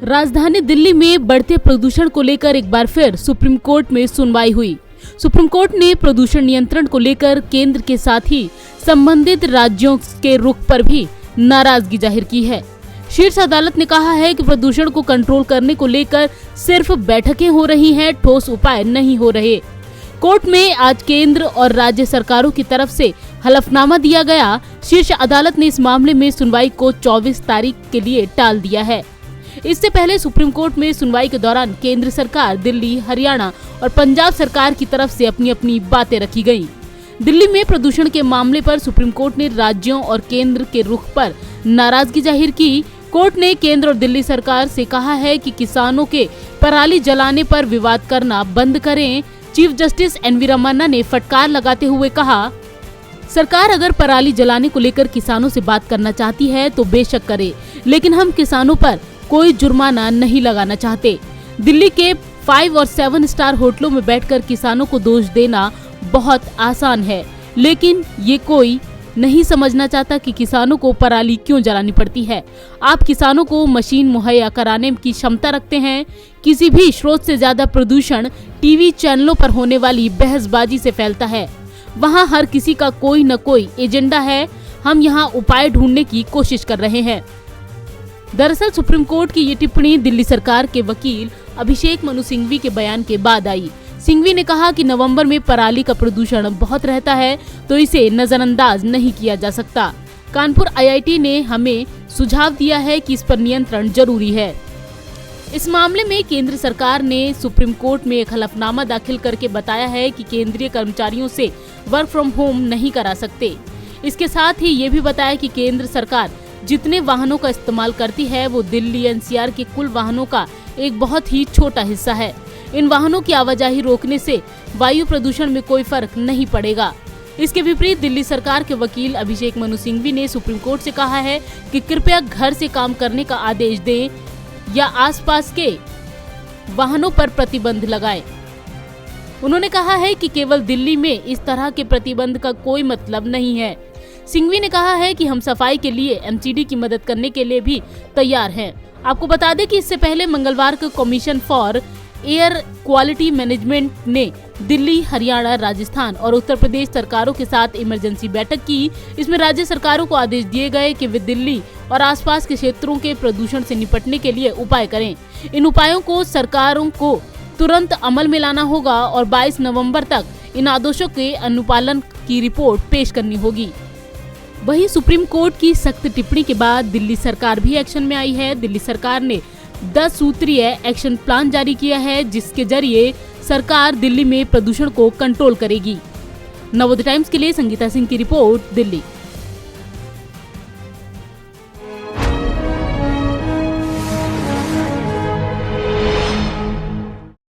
राजधानी दिल्ली में बढ़ते प्रदूषण को लेकर एक बार फिर सुप्रीम कोर्ट में सुनवाई हुई। सुप्रीम कोर्ट ने प्रदूषण नियंत्रण को लेकर केंद्र के साथ ही संबंधित राज्यों के रुख पर भी नाराजगी जाहिर की है। शीर्ष अदालत ने कहा है कि प्रदूषण को कंट्रोल करने को लेकर सिर्फ बैठकें हो रही हैं, ठोस उपाय नहीं हो रहे। कोर्ट में आज केंद्र और राज्य सरकारों की तरफ से हलफनामा दिया गया। शीर्ष अदालत ने इस मामले में सुनवाई को 24 तारीख के लिए टाल दिया है। इससे पहले सुप्रीम कोर्ट में सुनवाई के दौरान केंद्र सरकार, दिल्ली, हरियाणा और पंजाब सरकार की तरफ से अपनी अपनी बातें रखी गयी। दिल्ली में प्रदूषण के मामले पर सुप्रीम कोर्ट ने राज्यों और केंद्र के रुख पर नाराजगी जाहिर की। कोर्ट ने केंद्र और दिल्ली सरकार से कहा है कि किसानों के पराली जलाने पर विवाद करना बंद करें। Chief justice NV. रमन्ना ने फटकार लगाते हुए कहा, सरकार अगर पराली जलाने को लेकर किसानों से बात करना चाहती है तो बेशक करे, लेकिन हम किसानों पर कोई जुर्माना नहीं लगाना चाहते। दिल्ली के 5 और 7 स्टार होटलों में बैठकर किसानों को दोष देना बहुत आसान है, लेकिन ये कोई नहीं समझना चाहता कि किसानों को पराली क्यों जलानी पड़ती है। आप किसानों को मशीन मुहैया कराने की क्षमता रखते हैं। किसी भी स्रोत से ज्यादा प्रदूषण टीवी चैनलों पर होने वाली बहसबाजी से फैलता है। वहाँ हर किसी का कोई न कोई एजेंडा है। हम यहाँ उपाय ढूंढने की कोशिश कर रहे हैं। दरअसल सुप्रीम कोर्ट की ये टिप्पणी दिल्ली सरकार के वकील अभिषेक मनु सिंघवी के बयान के बाद आई। सिंघवी ने कहा कि नवंबर में पराली का प्रदूषण बहुत रहता है, तो इसे नजरअंदाज नहीं किया जा सकता। कानपुर आईआईटी ने हमें सुझाव दिया है कि इस पर नियंत्रण जरूरी है। इस मामले में केंद्र सरकार ने सुप्रीम कोर्ट में एक हलफनामा दाखिल करके बताया है कि केंद्रीय कर्मचारियों से वर्क फ्रॉम होम नहीं करा सकते। इसके साथ ही ये भी बताया कि केंद्र सरकार जितने वाहनों का इस्तेमाल करती है वो दिल्ली एनसीआर के कुल वाहनों का एक बहुत ही छोटा हिस्सा है। इन वाहनों की आवाजाही रोकने से वायु प्रदूषण में कोई फर्क नहीं पड़ेगा। इसके विपरीत दिल्ली सरकार के वकील अभिषेक मनु सिंघवी ने सुप्रीम कोर्ट से कहा है कि कृपया घर से काम करने का आदेश दें या आसपास के वाहनों पर प्रतिबंध लगाएं। उन्होंने कहा है कि केवल दिल्ली में इस तरह के प्रतिबंध का कोई मतलब नहीं है। सिंघवी ने कहा है कि हम सफाई के लिए एमसीडी की मदद करने के लिए भी तैयार हैं। आपको बता दें कि इससे पहले मंगलवार को commission for air quality management ने दिल्ली, हरियाणा, राजस्थान और उत्तर प्रदेश सरकारों के साथ इमरजेंसी बैठक की। इसमें राज्य सरकारों को आदेश दिए गए कि वे दिल्ली और आसपास के क्षेत्रों के प्रदूषण से निपटने के लिए उपाय करें। इन उपायों को सरकारों को तुरंत अमल में लाना होगा और 22 नवंबर तक इन आदेशों के अनुपालन की रिपोर्ट पेश करनी होगी। वहीं सुप्रीम कोर्ट की सख्त टिप्पणी के बाद दिल्ली सरकार भी एक्शन में आई है। दिल्ली सरकार ने 10 सूत्रीय एक्शन प्लान जारी किया है, जिसके जरिए सरकार दिल्ली में प्रदूषण को कंट्रोल करेगी। नवोदय टाइम्स के लिए संगीता सिंह की रिपोर्ट, दिल्ली।